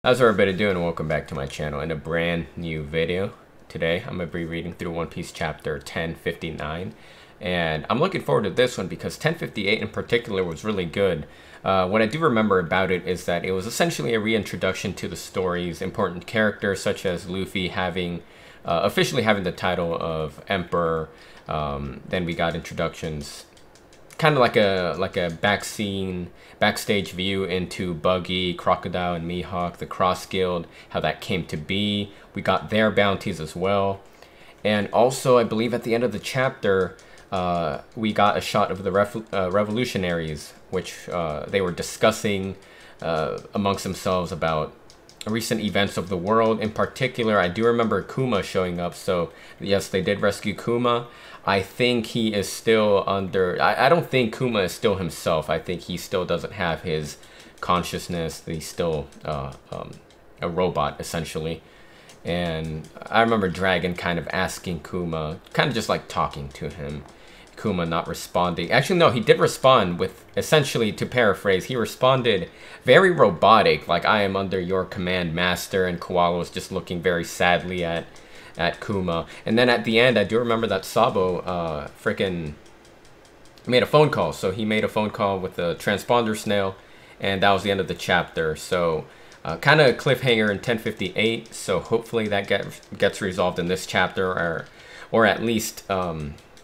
How's everybody doing? Welcome back to my channel in a brand new video. Today I'm going to be reading through One Piece chapter 1059, and I'm looking forward to this one because 1058 in particular was really good. What I do remember about it is that it was essentially a reintroduction to the story's important characters, such as Luffy having officially having the title of Emperor. Then we got introductions, kind of like a backstage view into Buggy, Crocodile, and Mihawk, the Cross Guild, how that came to be. We got their bounties as well, and also I believe at the end of the chapter, we got a shot of the revolutionaries, which they were discussing amongst themselves about recent events of the world. In particular, I do remember Kuma showing up, so yes, they did rescue Kuma. I think he is still under... I don't think Kuma is still himself. I think he still doesn't have his consciousness. He's still a robot, essentially. And I remember Dragon kind of asking Kuma, kind of just like talking to him. Kuma not responding. Actually, no, he did respond with, essentially, to paraphrase, he responded very robotic, like, I am under your command, master, and Koala was just looking very sadly at Kuma. And then at the end, I do remember that Sabo freaking made a phone call. So he made a phone call with the transponder snail, and that was the end of the chapter. So kind of a cliffhanger in 1058. So hopefully that gets resolved in this chapter, or at least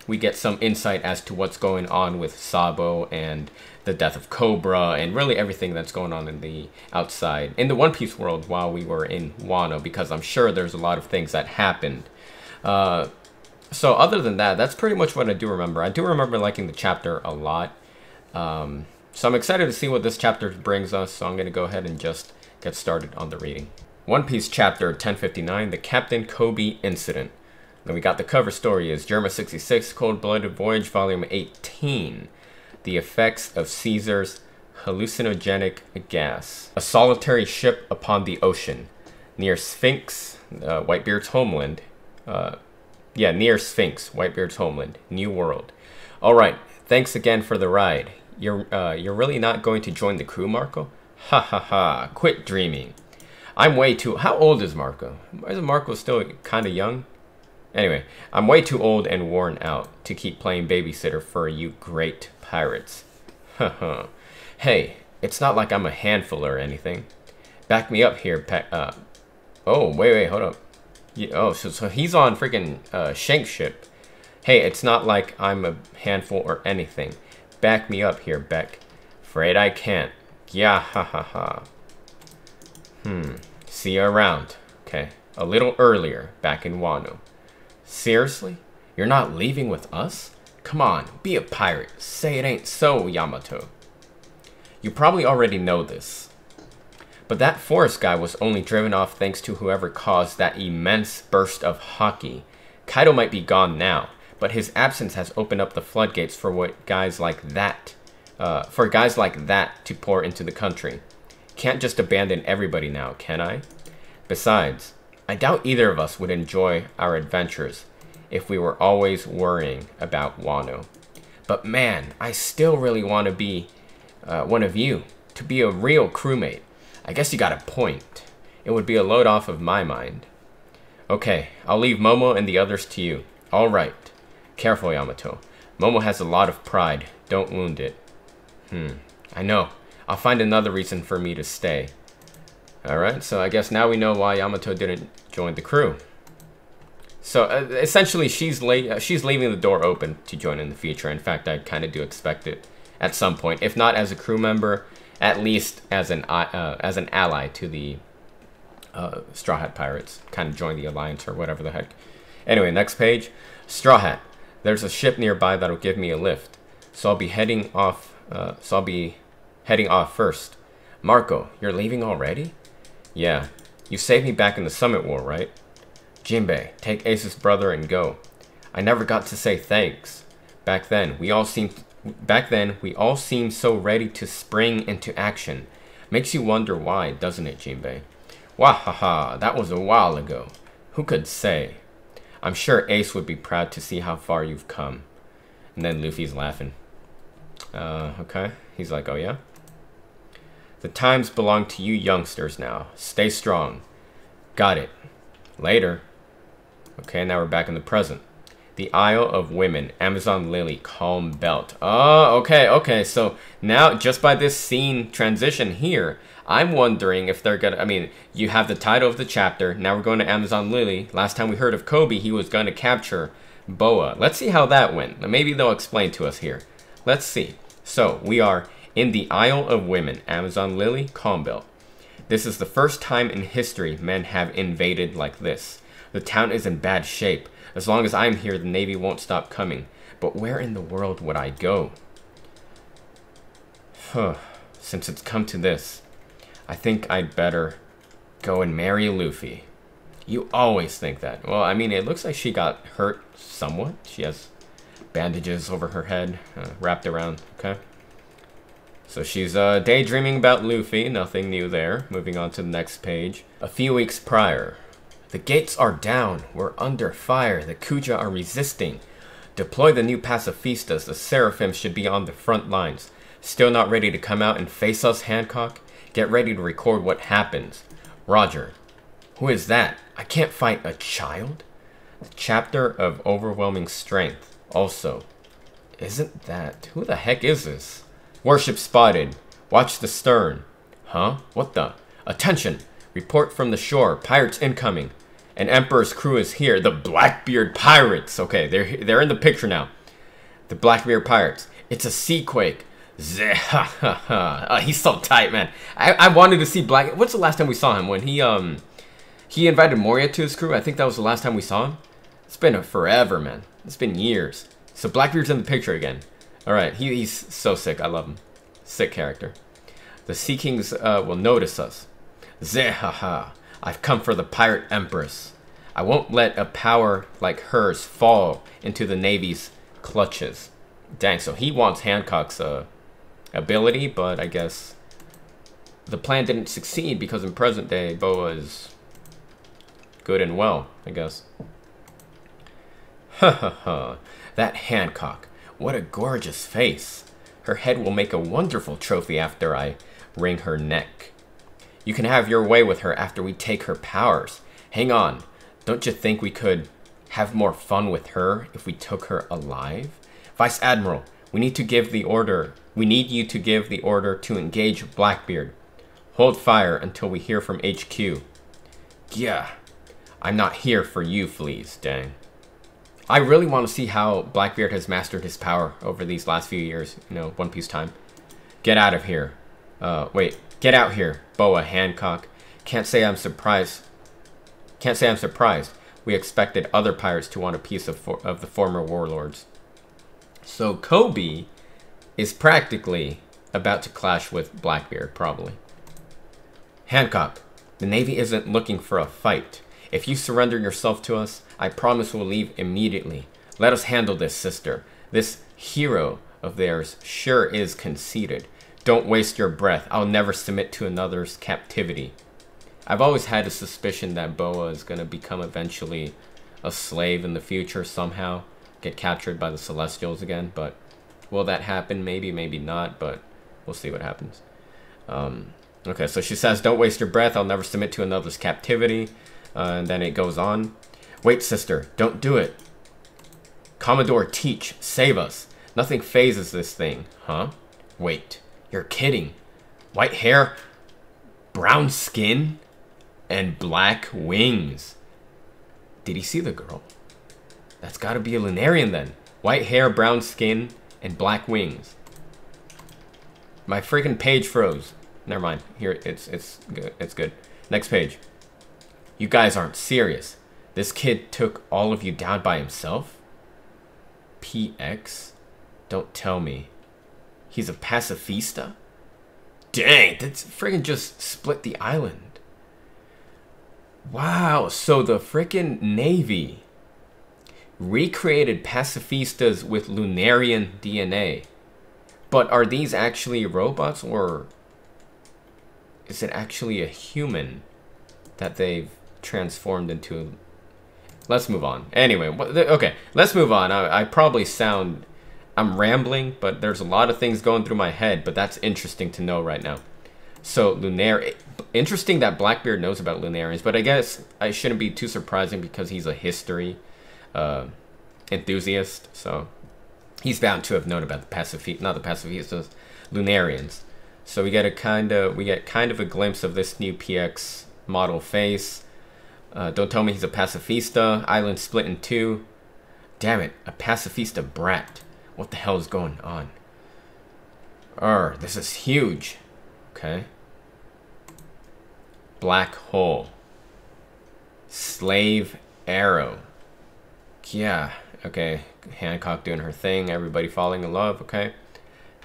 we get some insight as to what's going on with Sabo and the death of Cobra and really everything that's going on in the outside, in the One Piece world while we were in Wano, because I'm sure there's a lot of things that happened. So other than that, that's pretty much what I do remember. I do remember liking the chapter a lot. So I'm excited to see what this chapter brings us, so I'm going to go ahead and just get started on the reading. One Piece chapter 1059, the Captain Kobe Incident. Then we got the cover story is Germa 66, Cold-Blooded Voyage, Volume 18. The effects of Caesar's hallucinogenic gas. A solitary ship upon the ocean. Near Sphinx, Whitebeard's homeland. Near Sphinx, Whitebeard's homeland. New World. Alright, thanks again for the ride. You're really not going to join the crew, Marco? Ha ha ha, quit dreaming. I'm way too... How old is Marco? Isn't Marco still kind of young? Anyway, I'm way too old and worn out to keep playing babysitter for you great pirates. Haha. Hey, it's not like I'm a handful or anything. Back me up here, oh, wait, hold up. So he's on freaking Shank's ship. Hey, it's not like I'm a handful or anything. Back me up here, Beck. Afraid I can't. Yeah, ha ha ha. See you around. Okay, a little earlier, back in Wano. Seriously? You're not leaving with us? Come on, be a pirate. Say it ain't so, Yamato. You probably already know this. But that forest guy was only driven off thanks to whoever caused that immense burst of haki. Kaido might be gone now, but his absence has opened up the floodgates for guys like that to pour into the country. Can't just abandon everybody now, can I? Besides, I doubt either of us would enjoy our adventures if we were always worrying about Wano. But man, I still really want to be one of you, to be a real crewmate. I guess you got a point. It would be a load off of my mind. Okay, I'll leave Momo and the others to you. All right. Careful, Yamato. Momo has a lot of pride. Don't wound it. I know. I'll find another reason for me to stay. Alright, so I guess now we know why Yamato didn't join the crew. So essentially, she's leaving the door open to join in the future. In fact, I kind of do expect it at some point, if not as a crew member, at least as an ally to the Straw Hat Pirates. Kind of join the alliance or whatever the heck. Anyway, next page. Straw Hat. There's a ship nearby that'll give me a lift, so I'll be heading off. First. Marco, you're leaving already? Yeah, you saved me back in the Summit War, right? Jinbei, take Ace's brother and go. I never got to say thanks. Back then, we all seemed so ready to spring into action. Makes you wonder why, doesn't it, Jinbei? Wahaha, that was a while ago. Who could say? I'm sure Ace would be proud to see how far you've come. And then Luffy's laughing. Okay. He's like, oh yeah? The times belong to you youngsters now. Stay strong. Got it. Later. Okay, now we're back in the present. The Isle of Women, Amazon Lily, Calm Belt. Oh, okay. So now, just by this scene transition here, I'm wondering if they're gonna, I mean, you have the title of the chapter. Now we're going to Amazon Lily. Last time we heard of Kobe, he was going to capture Boa. Let's see how that went. Maybe they'll explain to us here. Let's see. So, we are in the Isle of Women, Amazon Lily, Calm Belt. This is the first time in history men have invaded like this. The town is in bad shape. As long as I'm here, the Navy won't stop coming. But where in the world would I go? Since it's come to this, I think I'd better go and marry Luffy. You always think that. Well, I mean, it looks like she got hurt somewhat. She has bandages over her head, wrapped around, okay? So she's daydreaming about Luffy, nothing new there. Moving on to the next page. A few weeks prior. The gates are down. We're under fire. The Kuja are resisting. Deploy the new pacifistas. The Seraphims should be on the front lines. Still not ready to come out and face us, Hancock? Get ready to record what happens. Roger. Who is that? I can't fight a child? The chapter of overwhelming strength. Also. Isn't that... Who the heck is this? Warship spotted. Watch the stern. Huh? What the? Attention! Report from the shore. Pirates incoming. An Emperor's crew is here. The Blackbeard Pirates. Okay, they're in the picture now. The Blackbeard Pirates. It's a sea quake. He's so tight, man. I wanted to see Black... What's the last time we saw him? When he invited Moria to his crew? I think that was the last time we saw him. It's been forever, man. It's been years. So Blackbeard's in the picture again. Alright, he's so sick. I love him. Sick character. The Sea Kings will notice us. I've come for the Pirate Empress. I won't let a power like hers fall into the Navy's clutches. Dang, so he wants Hancock's ability, but I guess the plan didn't succeed because in present day, Boa is good and well, I guess. That Hancock. What a gorgeous face. Her head will make a wonderful trophy after I wring her neck. You can have your way with her after we take her powers. Hang on. Don't you think we could have more fun with her if we took her alive? Vice Admiral, we need you to give the order to engage Blackbeard. Hold fire until we hear from HQ. Yeah. I'm not here for you, fleas, dang. I really want to see how Blackbeard has mastered his power over these last few years, you know, One Piece time. Get out of here. Wait, get out here, Boa Hancock. Can't say I'm surprised. We expected other pirates to want a piece of the former warlords. So Kobe is practically about to clash with Blackbeard, probably. Hancock, the Navy isn't looking for a fight. If you surrender yourself to us, I promise we'll leave immediately. Let us handle this, sister. This hero of theirs sure is conceited. Don't waste your breath. I'll never submit to another's captivity. I've always had a suspicion that Boa is going to become eventually a slave in the future somehow. Get captured by the Celestials again, but will that happen? Maybe, maybe not, but we'll see what happens. Okay, so she says, don't waste your breath. I'll never submit to another's captivity. And then it goes on. Wait, sister, don't do it. Commodore Teach, save us. Nothing phases this thing, huh? Wait, you're kidding. White hair, brown skin, and black wings. Did he see the girl? That's gotta be a Lunarian then. White hair, brown skin, and black wings. My freaking page froze. Never mind. Here, it's good. It's good. Next page. You guys aren't serious. This kid took all of you down by himself? PX? Don't tell me. He's a pacifista? Dang, that's freaking just split the island. Wow, so the freaking Navy recreated pacifistas with Lunarian DNA. But are these actually robots, or is it actually a human that they've transformed into? Let's move on. Anyway, okay, let's move on. I probably sound, I'm rambling, but there's a lot of things going through my head, but that's interesting to know right now. So interesting that Blackbeard knows about Lunarians, but I guess I shouldn't be too surprising because he's a history enthusiast. So he's bound to have known about not the pacifistas, Lunarians. So we get kind of a glimpse of this new PX model face. Don't tell me he's a pacifista. Island split in two. Damn it, a pacifista brat. What the hell is going on? This is huge. Okay. Black hole. Slave arrow. Yeah. Okay. Hancock doing her thing. Everybody falling in love. Okay.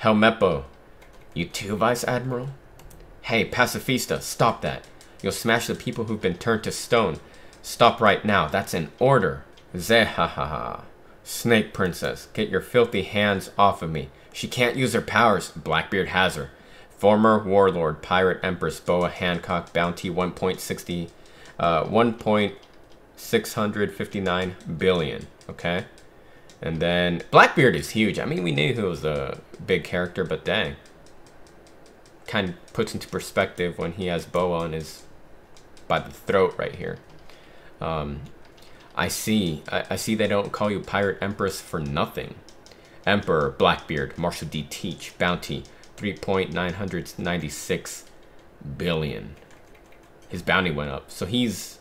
Helmeppo. You too, Vice Admiral? Hey, pacifista, stop that. You'll smash the people who've been turned to stone. Stop right now. That's an order. Zehahaha. Snake Princess, get your filthy hands off of me. She can't use her powers. Blackbeard has her. Former warlord, pirate empress Boa Hancock, bounty 1.659 billion. Okay, and then Blackbeard is huge. I mean, we knew he was a big character, but dang, kind of puts into perspective when he has Boa on his by the throat right here. I see they don't call you Pirate Empress for nothing. Emperor, Blackbeard, Marshal D. Teach, bounty 3.996 billion. His bounty went up. So he's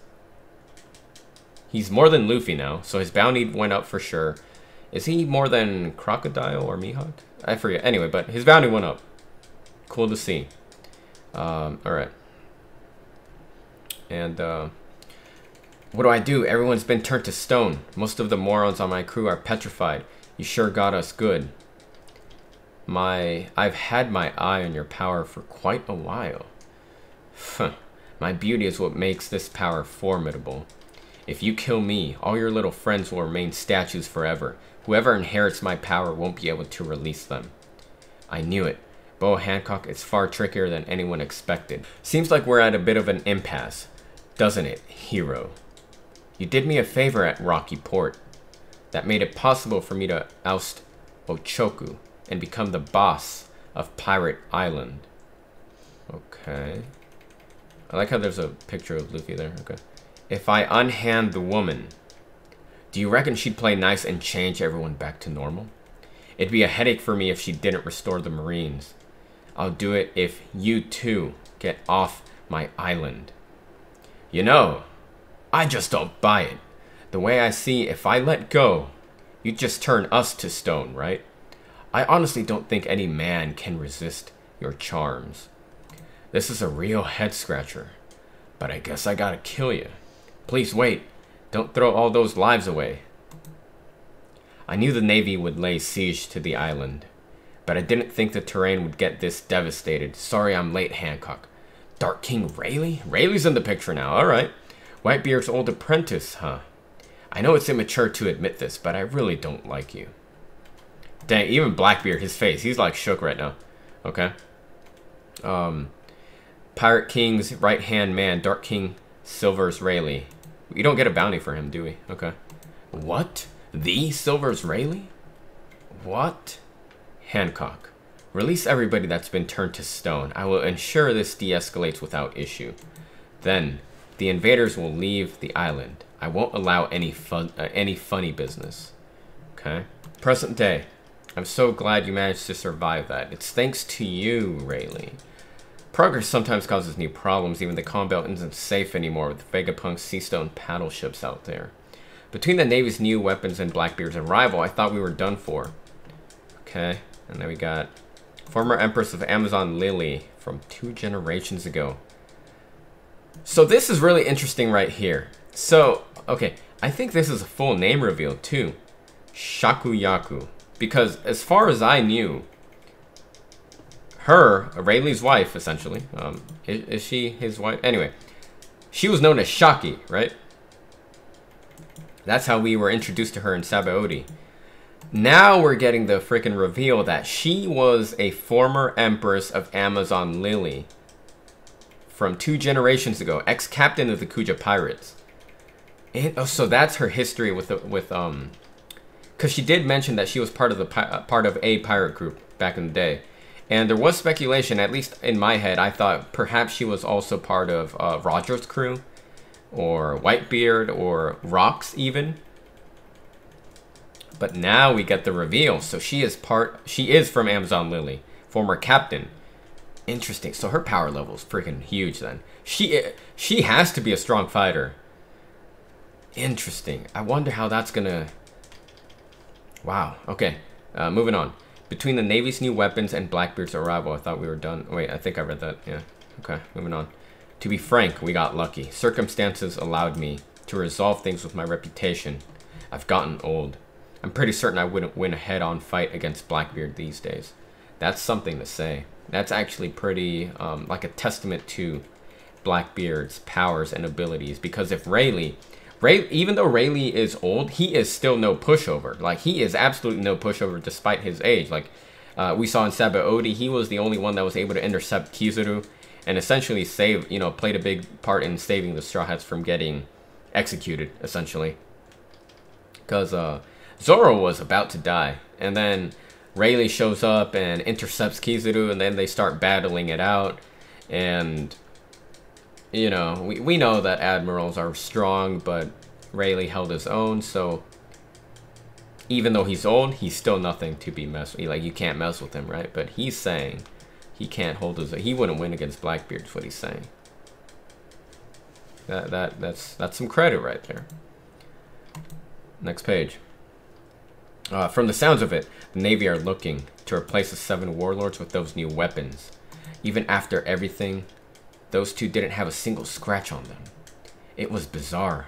more than Luffy now. So his bounty went up for sure. Is he more than Crocodile or Mihawk? I forget. Anyway, but his bounty went up. Cool to see. Alright. And, what do I do? Everyone's been turned to stone. Most of the morons on my crew are petrified. You sure got us good. I've had my eye on your power for quite a while. My beauty is what makes this power formidable. If you kill me, all your little friends will remain statues forever. Whoever inherits my power won't be able to release them. I knew it. Boa Hancock is far trickier than anyone expected. Seems like we're at a bit of an impasse, doesn't it, hero? You did me a favor at Rocky Port. That made it possible for me to oust Ochoku and become the boss of Pirate Island. Okay. I like how there's a picture of Luffy there. Okay. If I unhand the woman, do you reckon she'd play nice and change everyone back to normal? It'd be a headache for me if she didn't restore the Marines. I'll do it if you too get off my island. You know, I just don't buy it. The way I see, if I let go, you just turn us to stone, right? I honestly don't think any man can resist your charms. This is a real head-scratcher, but I guess I gotta kill you. Please wait. Don't throw all those lives away. I knew the Navy would lay siege to the island, but I didn't think the terrain would get this devastated. Sorry I'm late, Hancock. Dark King Rayleigh? Rayleigh's in the picture now, alright. Whitebeard's old apprentice, huh? I know it's immature to admit this, but I really don't like you. Dang, even Blackbeard, his face, he's like shook right now. Okay. Pirate King's right-hand man, Dark King Silver's Rayleigh. We don't get a bounty for him, do we? Okay. What? The Silver's Rayleigh? What? Hancock. Release everybody that's been turned to stone. I will ensure this de-escalates without issue. Then, the invaders will leave the island. I won't allow any funny business. Okay. Present day. I'm so glad you managed to survive that. It's thanks to you, Rayleigh. Progress sometimes causes new problems. Even the calm belt isn't safe anymore with Vegapunk Seastone paddle ships out there. Between the Navy's new weapons and Blackbeard's arrival, I thought we were done for. Okay. And then we got former Empress of Amazon Lily from 2 generations ago. So this is really interesting right here. So, okay, I think this is a full name reveal too. Shakuyaku. Because as far as I knew, her, Rayleigh's wife, essentially, is she his wife? Anyway, she was known as Shaki, right? That's how we were introduced to her in Sabaody. Now we're getting the freaking reveal that she was a former Empress of Amazon Lily from 2 generations ago, ex-captain of the Kuja Pirates. And, oh, so that's her history with because she did mention that she was part of a pirate group back in the day, And there was speculation, at least in my head, I thought perhaps she was also part of Roger's crew, or Whitebeard, or Rox even. But now we get the reveal. So she is from Amazon Lily, former captain. Interesting. So her power level is freaking huge then. She has to be a strong fighter. Interesting. I wonder how that's gonna... Wow. Okay. Moving on. Between the Navy's new weapons and Blackbeard's arrival, I thought we were done. Wait, I think I read that. Yeah. Okay. Moving on. To be frank, we got lucky. Circumstances allowed me to resolve things with my reputation. I've gotten old. I'm pretty certain I wouldn't win a head-on fight against Blackbeard these days. That's something to say. That's actually pretty, like a testament to Blackbeard's powers and abilities. Because if even though Rayleigh is old, he is still no pushover. Like, he is absolutely no pushover despite his age. Like, we saw in Sabaody, he was the only one that was able to intercept Kizaru and essentially played a big part in saving the Straw Hats from getting executed, essentially. Because Zoro was about to die, and then Rayleigh shows up and intercepts Kizaru, and then they start battling it out. And you know, we know that admirals are strong, but Rayleigh held his own, so even though he's old, he's still nothing to be messed with. Like, you can't mess with him, right? But he's saying he can't hold his... He wouldn't win against Blackbeard, is what he's saying. That's some credit right there. Next page. From the sounds of it, the Navy are looking to replace the 7 warlords with those new weapons. Even after everything, those 2 didn't have a single scratch on them. It was bizarre.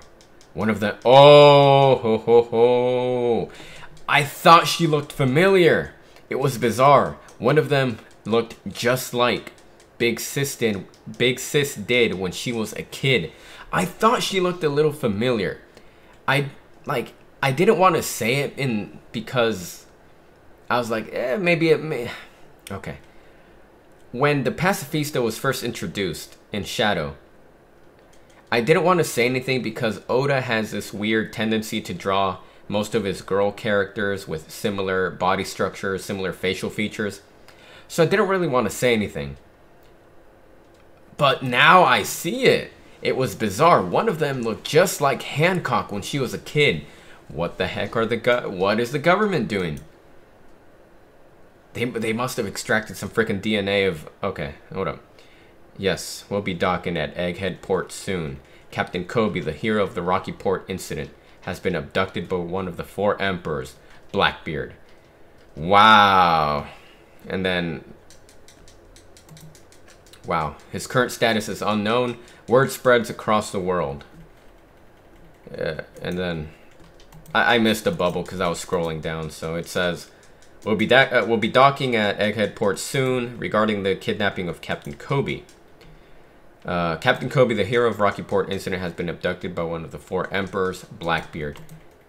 One of them... Oh, ho, ho, ho. I thought she looked familiar. It was bizarre. One of them looked just like Big Sis did when she was a kid. I thought she looked a little familiar. I didn't want to say it because I was like, maybe it may... Okay. When the Pacifista was first introduced in Shadow, I didn't want to say anything because Oda has this weird tendency to draw most of his girl characters with similar body structures, similar facial features. So I didn't really want to say anything. But now I see it. It was bizarre. One of them looked just like Hancock when she was a kid. What the heck are what is the government doing? They must have extracted some freaking DNA of... Okay, hold up. Yes, we'll be docking at Egghead Port soon. Captain Kobe, the hero of the Rocky Port incident, has been abducted by one of the 4 emperors, Blackbeard. Wow. And then... Wow. His current status is unknown. Word spreads across the world. And then... I missed a bubble because I was scrolling down, so it says... We'll be docking at Egghead Port soon regarding the kidnapping of Captain Kobe. Captain Kobe, the hero of Rocky Port incident, has been abducted by one of the 4 emperors, Blackbeard.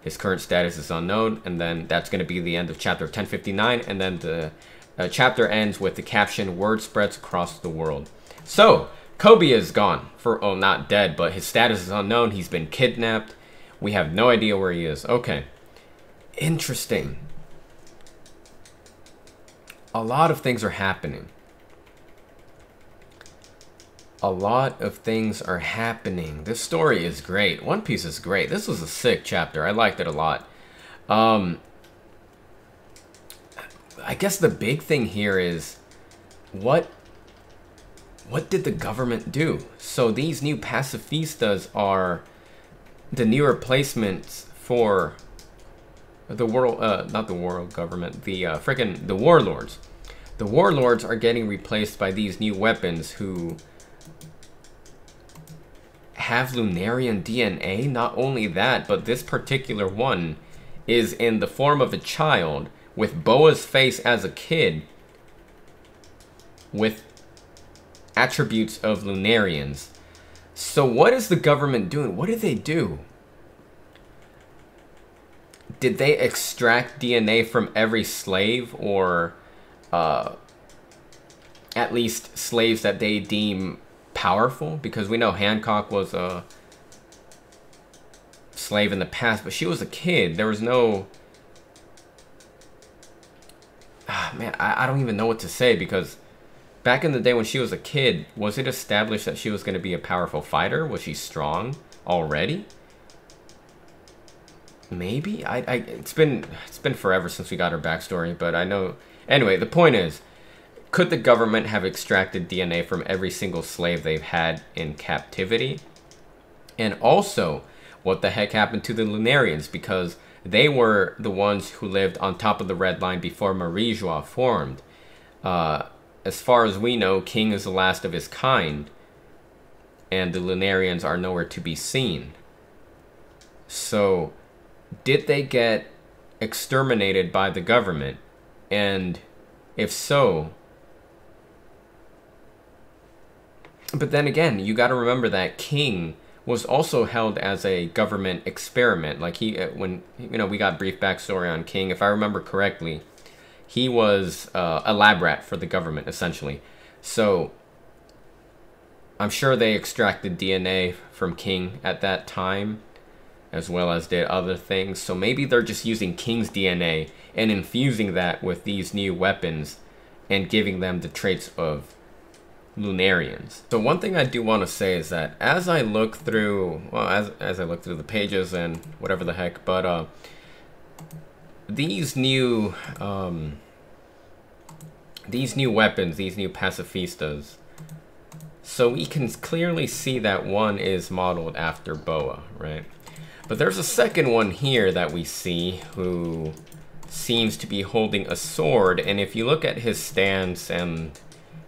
His current status is unknown, and then that's going to be the end of chapter 1059, and then the chapter ends with the caption, "Word spreads across the world." So, Kobe is gone. Not dead, but his status is unknown. He's been kidnapped. We have no idea where he is. Okay. Interesting. A lot of things are happening. A lot of things are happening. This story is great. One Piece is great. This was a sick chapter. I liked it a lot. I guess the big thing here is what did the government do? So these new pacifistas are the new replacements for the world, not the world government, the the warlords. The warlords are getting replaced by these new weapons who have Lunarian DNA. Not only that, but this particular one is in the form of a child with Boa's face as a kid with attributes of Lunarians. So what is the government doing? What did they do? Did they extract DNA from every slave, or at least slaves that they deem powerful? Because we know Hancock was a slave in the past, but she was a kid. There was no... Man, I don't even know what to say, because back in the day when she was a kid, was it established that she was going to be a powerful fighter? Was she strong already? Maybe? It's been forever since we got her backstory, but I know. Anyway, the point is, could the government have extracted DNA from every single slave they've had in captivity? And also, what the heck happened to the Lunarians? Because they were the ones who lived on top of the Red Line before Marie-Joie formed. As far as we know, King is the last of his kind, and the Lunarians are nowhere to be seen. So, did they get exterminated by the government? And if so... But then again, you got to remember that King was also held as a government experiment. Like when we got brief backstory on King, if I remember correctly, he was a lab rat for the government, essentially. So I'm sure they extracted DNA from King at that time, as well as did other things. So maybe they're just using King's DNA and infusing that with these new weapons and giving them the traits of Lunarians. So one thing I do want to say is that as I look through, well, as I look through the pages and whatever the heck, but these new weapons, these new pacifistas, so we can clearly see that one is modeled after Boa, right? But there's a second one here that we see who seems to be holding a sword, and if you look at his stance and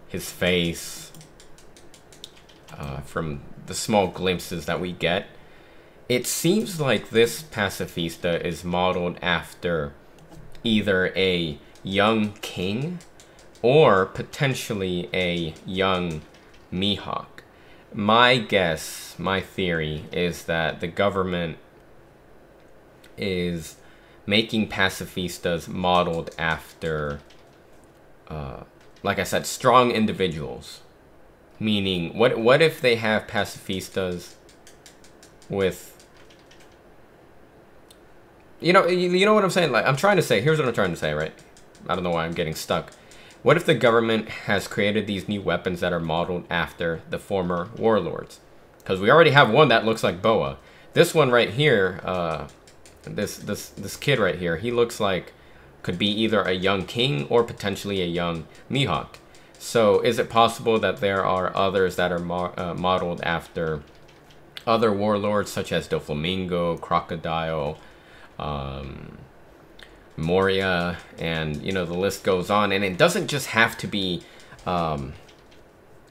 his face, from the small glimpses that we get, it seems like this pacifista is modeled after either a young king or potentially a young Mihawk. My guess, my theory, is that the government is making pacifistas modeled after, like I said, strong individuals. Meaning, what if they have pacifistas with, you know what I'm saying? Like, I'm trying to say, here's what I'm trying to say, right? I don't know why I'm getting stuck. What if the government has created these new weapons that are modeled after the former warlords? Because we already have one that looks like Boa. This one right here, this kid right here, he looks like could be either a young king or potentially a young Mihawk. So is it possible that there are others that are modeled after other warlords such as Doflamingo, Crocodile, Moria, and the list goes on? And it doesn't just have to be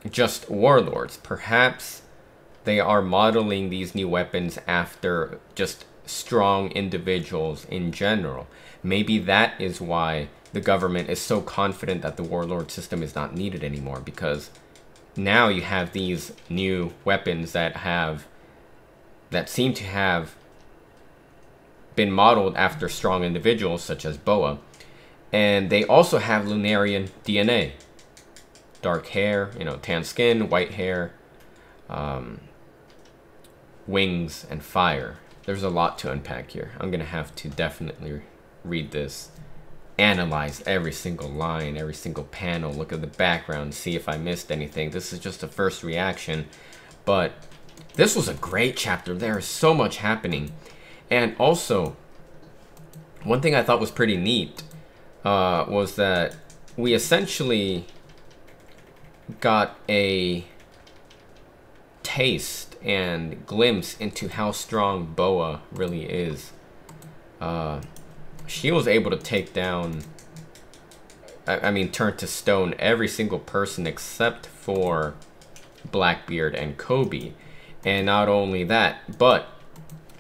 just warlords. Perhaps they are modeling these new weapons after just strong individuals in general. Maybe that is why the government is so confident that the warlord system is not needed anymore, because now you have these new weapons that seem to have been modeled after strong individuals such as Boa, and they also have Lunarian DNA. Dark hair, tan skin, white hair, wings, and fire. There's a lot to unpack here. I'm gonna have to definitely read this, analyze every single line, every single panel, look at the background, see if I missed anything. This is just a first reaction, but this was a great chapter. There is so much happening. And also, one thing I thought was pretty neat was that we essentially got a taste and glimpse into how strong Boa really is. She was able to take down, turn to stone every single person except for Blackbeard and Kobe. And not only that, but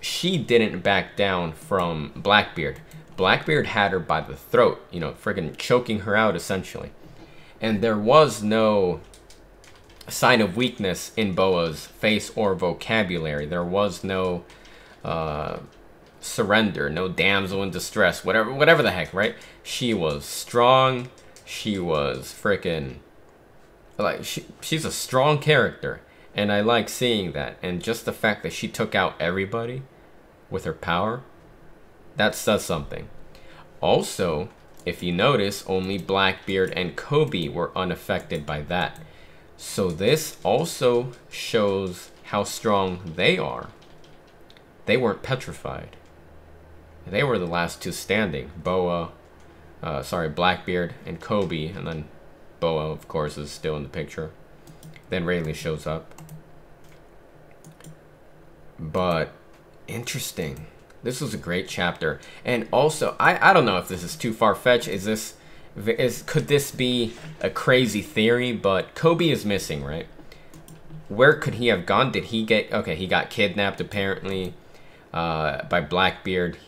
she didn't back down from Blackbeard. Blackbeard had her by the throat, friggin' choking her out essentially. And there was no sign of weakness in Boa's face or vocabulary. There was no surrender, no damsel in distress, whatever the heck, right? She was strong. She was freaking, like, she's a strong character, and I like seeing that. And just the fact that she took out everybody with her power, that says something. Also, if you notice, only Blackbeard and Kobe were unaffected by that. So this also shows how strong they are. They weren't petrified. They were the last two standing. Blackbeard and Kobe, and then Boa, of course, is still in the picture. Then Rayleigh shows up. But interesting. This was a great chapter. And also, I don't know if this is too far-fetched. Could this be a crazy theory? But Kobe is missing, right? Where could he have gone? Did he get... Okay, he got kidnapped, apparently, by Blackbeard.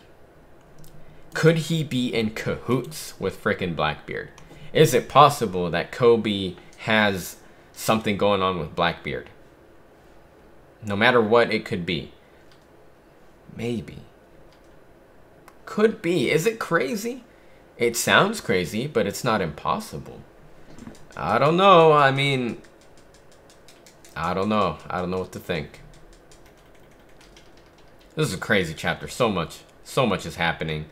Could he be in cahoots with frickin' Blackbeard? Is it possible that Kobe has something going on with Blackbeard? No matter what it could be. Maybe. Could be. Is it crazy? It sounds crazy, but it's not impossible. I don't know. I mean, I don't know. I don't know what to think. This is a crazy chapter. So much is happening.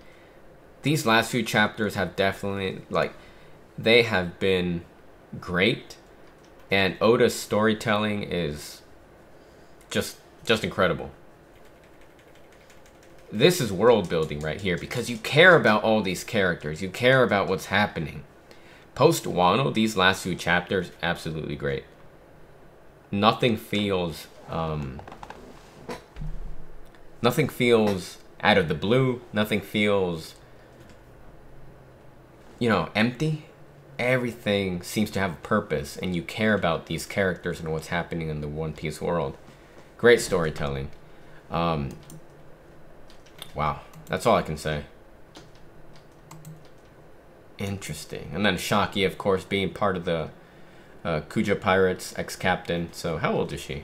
These last few chapters have definitely, like, they have been great. And Oda's storytelling is just incredible. This is world building right here because you care about all these characters. You care about what's happening. Post Wano, these last few chapters, absolutely great. Nothing feels out of the blue. Nothing feels, empty. Everything seems to have a purpose, and you care about these characters and what's happening in the One Piece world. Great storytelling. Wow, that's all I can say. Interesting. And then Shaki, of course, being part of the Kuja Pirates, ex-captain. So how old is she?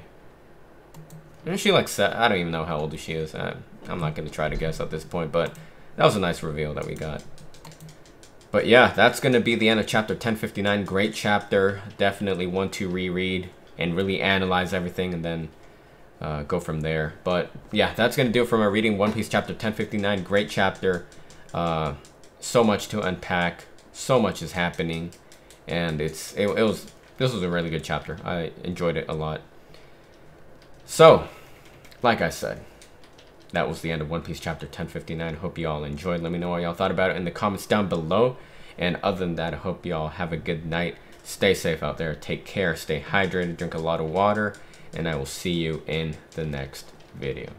Isn't she like I don't even know how old she is. I'm not going to try to guess at this point, but that was a nice reveal that we got. But yeah, that's going to be the end of chapter 1059. Great chapter. Definitely one to reread and really analyze everything and then go from there. But yeah, that's going to do it for my reading. One Piece chapter 1059. Great chapter. So much to unpack. So much is happening. And this was a really good chapter. I enjoyed it a lot. So, like I said, that was the end of One Piece chapter 1059. Hope you all enjoyed. Let me know what y'all thought about it in the comments down below. And other than that, I hope y'all have a good night. Stay safe out there. Take care. Stay hydrated. Drink a lot of water. And I will see you in the next video.